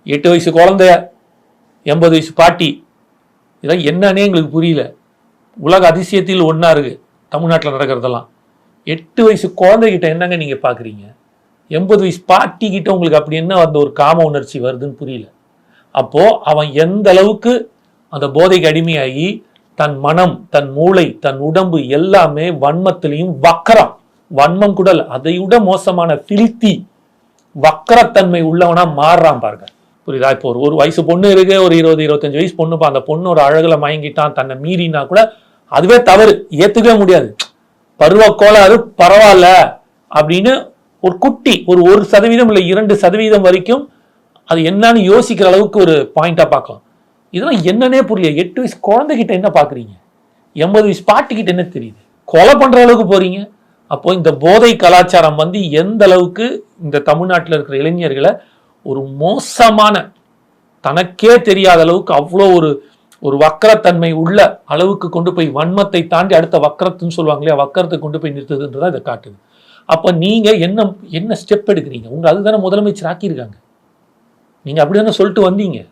8 வயசு குழந்தை, 80 வயசு பாட்டி, இதெல்லாம் என்னன்னே எங்களுக்கு புரியல. உலக அதிசயத்தில் ஒன்றா இருக்குது தமிழ்நாட்டில் நடக்கிறதெல்லாம். 8 வயசு குழந்தைகிட்ட என்னங்க நீங்கள் பார்க்குறீங்க? 80 வயசு பாட்டி கிட்ட உங்களுக்கு அப்படி என்ன அந்த ஒரு காம உணர்ச்சி வருதுன்னு புரியல. அப்போது அவன் எந்த அளவுக்கு அந்த போதைக்கு அடிமையாகி தன் மனம், தன் மூளை, தன் உடம்பு எல்லாமே வன்மத்திலையும் வக்கரம், வன்மம் குடல் அதை விட மோசமான பில்த்தி வக்கரத்தன்மை உள்ளவனா மாறுறான் பாருங்க. புரியுதா? இப்போ ஒரு வயசு பொண்ணு இருக்கு, ஒரு 20-25 வயசு பொண்ணுப்பா, அந்த பொண்ணு ஒரு அழகுல மயங்கிட்டான், தன்னை மீறினா கூட அதுவே தவறு, ஏத்துக்கவே முடியாது. பருவ கோளாறு பரவாயில்ல அப்படின்னு ஒரு குட்டி ஒரு 1% இல்லை 2% வரைக்கும் அது என்னன்னு யோசிக்கிற அளவுக்கு ஒரு பாயிண்டா பார்க்கலாம். இதெல்லாம் என்னன்னே புரியல. 8 வயசு குழந்தைகிட்ட என்ன பாக்குறீங்க? 80 வயசு பாட்டிக்கிட்ட என்ன தெரியுது? கொலை பண்ற அளவுக்கு போறீங்க. அப்போ இந்த போதை கலாச்சாரம் எந்த அளவுக்கு இந்த தமிழ்நாட்டில் இருக்கிற இளைஞர்களை ஒரு மோசமான, தனக்கே தெரியாத அளவுக்கு அவ்வளோ ஒரு வக்கரத்தன்மை உள்ள அளவுக்கு கொண்டு போய் வன்மத்தை தாண்டி அடுத்த வக்கரத்துன்னு சொல்லுவாங்க இல்லையா, வக்கரத்தை கொண்டு போய் நிறுத்துதுன்றதான் இதை காட்டுது. அப்போ நீங்க என்ன ஸ்டெப் எடுக்கிறீங்க? உங்க அதுதானே முதலமைச்சர் ஆக்கியிருக்காங்க. நீங்க அப்படி தானே சொல்லிட்டு வந்தீங்க.